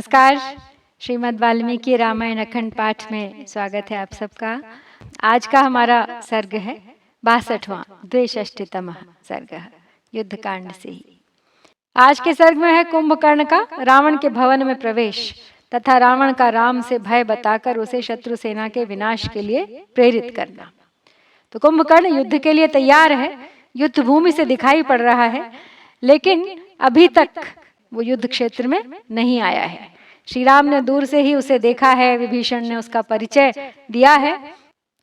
नमस्कार। श्रीमद् वाल्मीकि रामायण अखंड पाठ में स्वागत है आप सबका। आज का हमारा सर्ग है 62वां द्विषष्टितम सर्ग है युद्ध कांड से ही। आज के सर्ग में है कुंभकर्ण का रावण के भवन में प्रवेश तथा रावण का राम से भय बताकर उसे शत्रु सेना के विनाश के लिए प्रेरित करना। तो कुंभकर्ण युद्ध के लिए तैयार है, युद्ध भूमि से दिखाई पड़ रहा है, लेकिन अभी तक वो युद्ध क्षेत्र में नहीं आया है। श्री राम ने दूर से ही उसे देखा है, विभीषण ने उसका परिचय दिया है।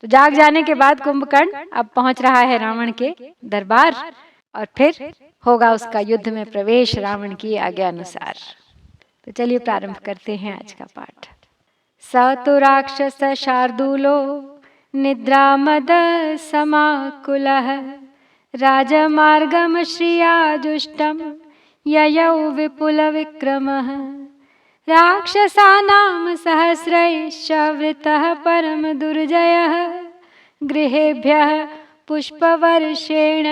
तो जाग जाने के बाद कुंभकर्ण अब पहुंच रहा है रावण के दरबार और फिर होगा उसका युद्ध में प्रवेश रावण की आज्ञा अनुसार। तो चलिए प्रारंभ करते हैं आज का पाठ। स तो राक्षस शार्दूलो निद्रामद समाकुलः राजमार्गम श्रियाजुष्टम ययौ विपुल विक्रमः राक्षसानां सहस्रैश्च वृतः परम दुर्जयः गृहेभ्यः पुष्पवर्षेण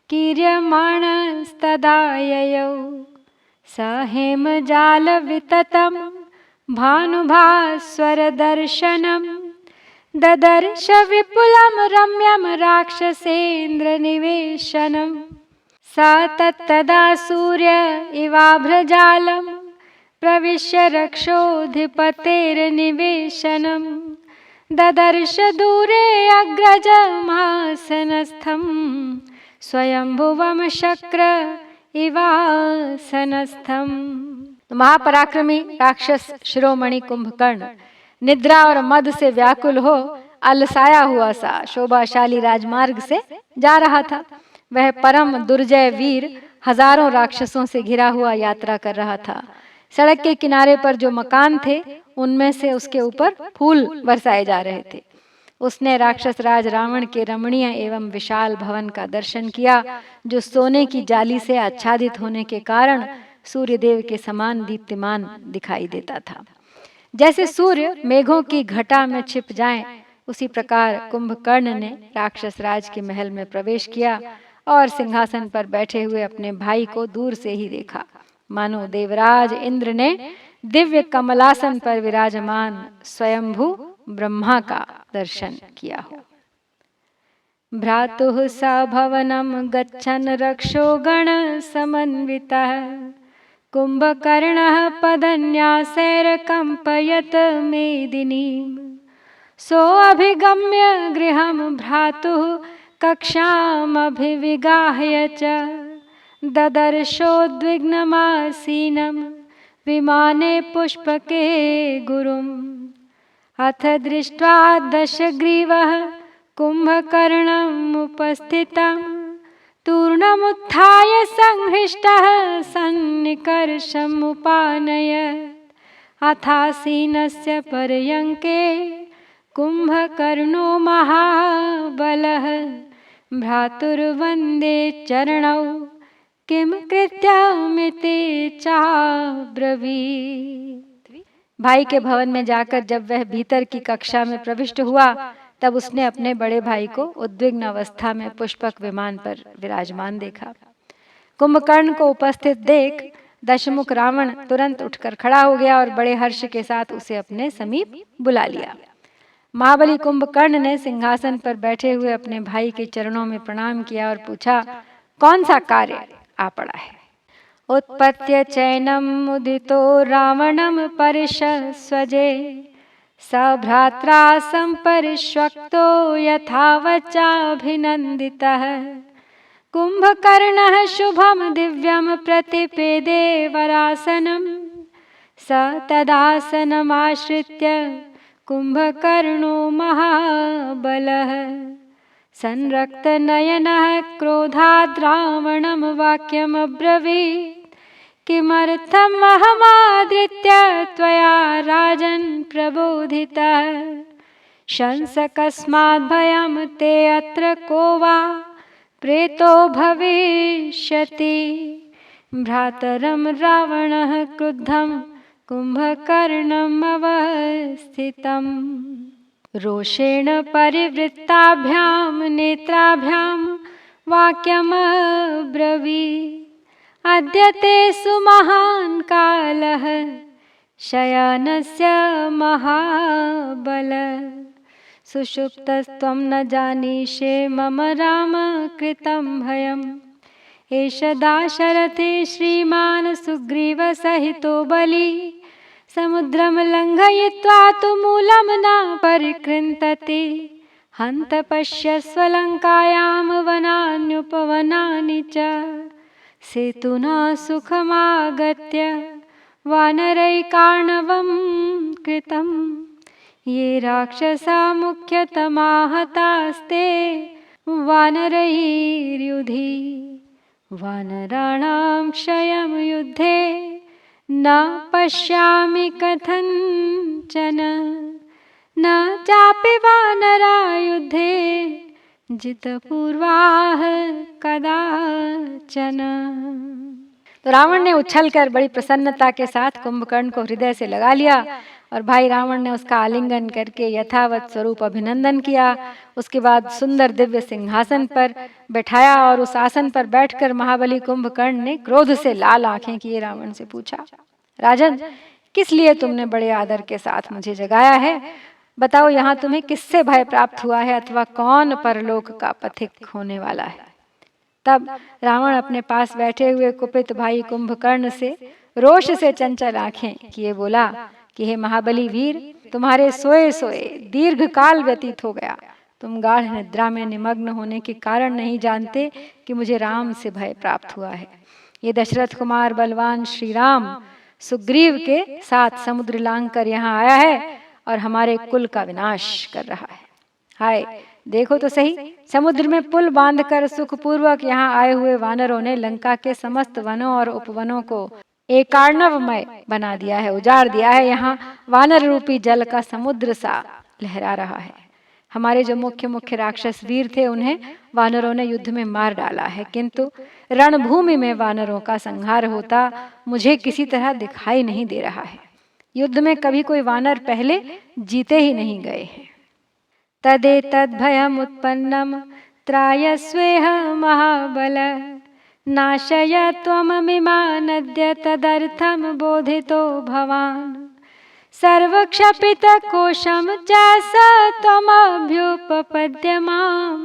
कीर्यमाणस्तदा ययौ स हेमजालविततं भानुभास्वरदर्शनं ददर्श विपुलं रम्यं राक्षसेन्द्रनिवेशनम् सा तत्तदा सूर्य इवाभ्रजालं प्रविश्य रक्षोऽधिपतेर्निवेशनं ददर्श दूरे अग्रजमासनस्थं स्वयंभुवं शक्र इवासनस्थं। महापराक्रमी राक्षस शिरोमणि कुंभकर्ण निद्रा और मद से व्याकुल हो अलसाया हुआ सा शोभाशाली राजमार्ग से जा रहा था। वह परम दुर्जय वीर हजारों राक्षसों से घिरा हुआ यात्रा कर रहा था। सड़क के किनारे पर जो मकान थे उनमें से उसके ऊपर फूल बरसाए जा रहे थे। उसने राक्षस राज रावण के रमणीय एवं विशाल भवन का दर्शन किया, जो सोने की जाली से आच्छादित होने के कारण सूर्यदेव के समान दीप्तिमान दिखाई देता था। जैसे सूर्य मेघों की घटा में छिप जाएं, उसी प्रकार कुंभकर्ण ने राक्षस राज के महल में प्रवेश किया और सिंहासन पर बैठे हुए अपने भाई को दूर से ही देखा, मानो देवराज इंद्र ने दिव्य कमलासन पर विराजमान स्वयंभू ब्रह्मा का दर्शन किया हो। भ्रातुः स भवनं गच्छन् रक्षो गण समन्वितः कुंभकर्णः पदन्यासैर्कम्पयत मेदिनीम् सोऽभिगम्य गृहं भ्रातुः कक्षामभिविगाह्य च ददर्शोद्विग्नमासीनं विमाने पुष्पके गुरुम् अथ दृष्ट्वा दशग्रीवः कुंभकर्णम् उपस्थितं तूर्णमुत्थाय संहृष्टः सन्निकर्षमुपानयत् अथासीनस्य पर्यङ्के कुंभकर्णो महाबलः भ्रातुर्वन्दे चरणौ किम कृत्यमिति चाब्रवीत्। भाई के भवन में जाकर जब वह भीतर की कक्षा में प्रविष्ट हुआ, तब उसने अपने बड़े भाई को उद्विग्न अवस्था में पुष्पक विमान पर विराजमान देखा। कुंभकर्ण को उपस्थित देख दशमुख रावण तुरंत उठकर खड़ा हो गया और बड़े हर्ष के साथ उसे अपने समीप बुला लिया। महाबली कुंभकर्ण ने सिंहासन पर बैठे हुए अपने भाई के चरणों में प्रणाम किया और पूछा, कौन सा कार्य आ पड़ा है। उत्पत्य चैनम मुदितो रावणम परिशस्वजे सभ्रात्रा संपरिष्वक्तो यथावचाभिनन्दितः कुंभकर्णः शुभम दिव्यम प्रतिपेदे वरासनं स तदासनमाश्रित्य कुंभकर्णो महाबलः संरक्तनयनः क्रोधाद् रावणं वाक्यमब्रवीत् किमर्थम् अहमादृत्य त्वया राजन् प्रबोधितः शंसकस्माद् भयं ते अत्र को वा प्रेतो भविष्यति। भ्रातरं रावणः क्रुद्धं कुंभकर्णम् अवस्थितम् रोषेण परिवृत्ताभ्यां नेत्राभ्यां वाक्यमब्रवीत् अद्य ते सुमहान् कालः शयनस्य महाबल सुषुप्तस्त्वं न जानीषे मम राम कृतं भयम् एष दाशरथे श्रीमान् सुग्रीवसहितो बली समुद्रं लङ्घयित्वा तु मूलं न परिकृन्तति हन्त पश्यस्व लङ्कायां वनान्युपवनानि च सेतुना सुखमागत्य वानरैकार्णवं कृतं ये राक्षसा मुख्यतमाः तास्ते वानरैर्युधि वानराणां क्षयं युद्धे न पश्यामि कथञ्चन न चापि वानरा युद्धे जितपूर्वाः कदाचन। तो रावण ने उछलकर बड़ी प्रसन्नता के साथ कुंभकर्ण को हृदय से लगा लिया और भाई रावण ने उसका आलिंगन करके यथावत स्वरूप अभिनंदन किया। उसके बाद सुंदर दिव्य सिंहासन पर बैठाया और उस आसन पर बैठकर महाबली कुंभकर्ण ने क्रोध से लाल आंखें किए रावण से पूछा, राजन, किस लिए तुमने बड़े आदर के साथ मुझे जगाया है? बताओ, यहाँ तुम्हें किससे भय प्राप्त हुआ है अथवा कौन परलोक का पथिक होने वाला है? तब रावण अपने पास बैठे हुए कुपित भाई कुंभकर्ण से रोष से चंचल आंखें किए बोला कि हे महाबली वीर, तुम्हारे सोए सोए दीर्घ काल व्यतीत हो गया। तुम गाढ़ निद्रा में निमग्न होने के कारण नहीं जानते कि मुझे राम से भय प्राप्त हुआ है। ये दशरथ कुमार बलवान श्री राम सुग्रीव के साथ समुद्र लांघ कर यहाँ आया है और हमारे कुल का विनाश कर रहा है। हाय, देखो तो सही, समुद्र में पुल बांधकर सुखपूर्वक यहाँ आए हुए वानरों ने लंका के समस्त वनों और उपवनों को एकार्णवमय बना दिया है, उजाड़ दिया है। यहाँ वानर रूपी जल का समुद्र सा लहरा रहा है। हमारे जो मुख्य मुख्य राक्षस वीर थे उन्हें वानरों ने युद्ध में मार डाला है, किंतु रणभूमि में वानरों का संहार होता मुझे किसी तरह दिखाई नहीं दे रहा है। युद्ध में कभी कोई वानर पहले जीते ही नहीं गए हैं। तदेतद्भयमुत्पन्नं त्रायस्वेह महाबल नाशय त्वममिमानद्य तदर्थं बोधितो भवान् सर्वक्षपितकोशं च स त्वमभ्युपपद्य मां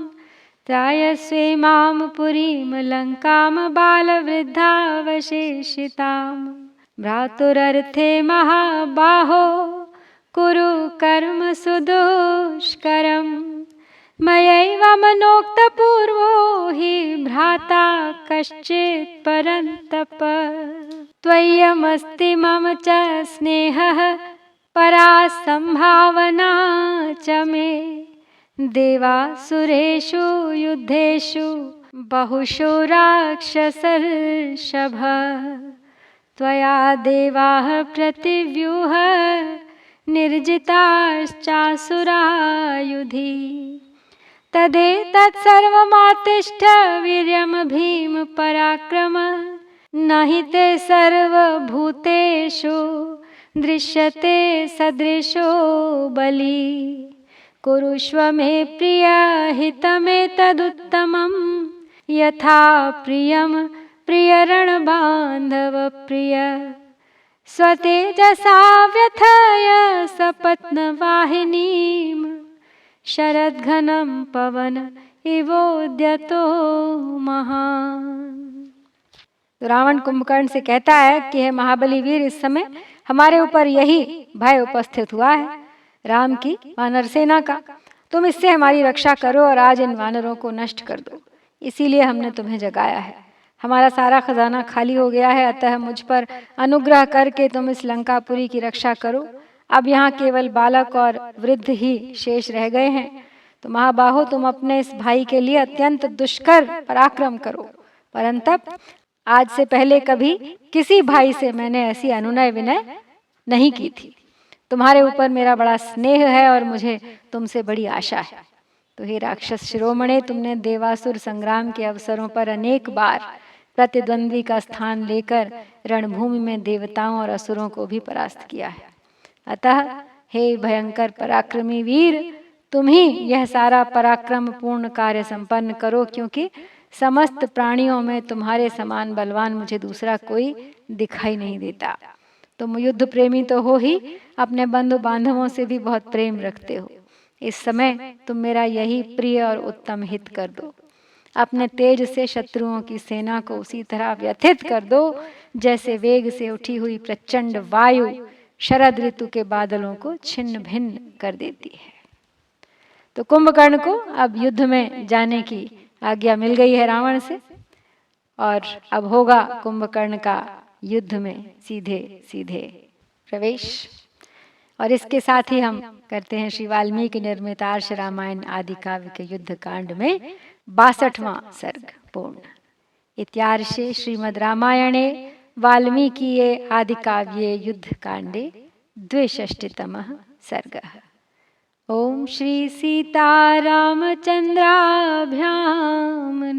त्रायस्वे मां पुरीं लङ्कां बालवृद्धावशेषितां भ्रातुरर्थे महाबाहो कुरु कर्म सुदुष्करं मयैव मनोक्तपूर्वो हि भ्राता कश्चित् परन्तप त्वय्यमस्ति मम च स्नेहः परा संभावना च मे देवासुरेषु युद्धेषु बहुषु राक्षसर्षभ त्वया देवाः प्रतिव्यूह निर्जिताश्चासुरा युधि तदेतत्सर्वमातिष्ठ वीर्यं भीम पराक्रम न हि ते सर्वभूतेषु दृश्यते सदृशो बली कुरुष्व मे प्रिय हितमेतदुत्तमं यथा प्रियं प्रियरणबान्धव प्रिय स्वतेजसा व्यथय सपत्नवाहिनीं शरद्घनं पवन इवोद्यतो महान्। रावण कुंभकर्ण से कहता है कि हे महाबली वीर, इस समय हमारे ऊपर यही भय उपस्थित हुआ है राम की वानर सेना का। तुम इससे हमारी रक्षा करो और आज इन वानरों को नष्ट कर दो, इसीलिए हमने तुम्हें जगाया है। हमारा सारा खजाना खाली हो गया है, अतः मुझ पर अनुग्रह करके तुम इस लंकापुरी की रक्षा करो। अब यहाँ केवल बालक और वृद्ध ही शेष रह गए हैं। तो महाबाहो, तुम अपने इस भाई के लिए अत्यंत दुष्कर पराक्रम करो। परंतप आज से पहले कभी किसी भाई से मैंने ऐसी अनुनय विनय नहीं की थी। तुम्हारे ऊपर मेरा बड़ा स्नेह है और मुझे तुमसे बड़ी आशा है। तो हे राक्षस शिरोमणे, तुमने देवासुर संग्राम के अवसरों पर अनेक बार प्रतिद्वंद्वी का स्थान लेकर रणभूमि में देवताओं और असुरों को भी परास्त किया है। अतः हे भयंकर पराक्रमी वीर, तुम ही यह सारा पराक्रम पूर्ण कार्य संपन्न करो, क्योंकि समस्त प्राणियों में तुम्हारे समान बलवान मुझे दूसरा कोई दिखाई नहीं देता। तुम युद्ध प्रेमी तो हो ही, अपने बंधु बांधवों से भी बहुत प्रेम रखते हो। इस समय तुम मेरा यही प्रिय और उत्तम हित कर दो। अपने तेज से शत्रुओं की सेना को उसी तरह व्यथित कर दो जैसे वेग से उठी हुई प्रचंड वायु शरद ऋतु के बादलों को छिन्न भिन्न कर देती है। तो कुंभकर्ण को अब युद्ध में जाने की आज्ञा मिल गई है रावण से, और अब होगा कुंभकर्ण का युद्ध में सीधे सीधे प्रवेश। और इसके साथ ही हम करते हैं श्री वाल्मीकि निर्मित आर्ष रामायण आदि काव्य के युद्ध कांड में 62वां सर्ग पूर्ण। इत्यार्षे श्रीमद् रामायणे वाल्मीकीये आदि काव्ये युद्ध कांडे 62तमः सर्गः। ओम श्री सीतारामचंद्राभ्याम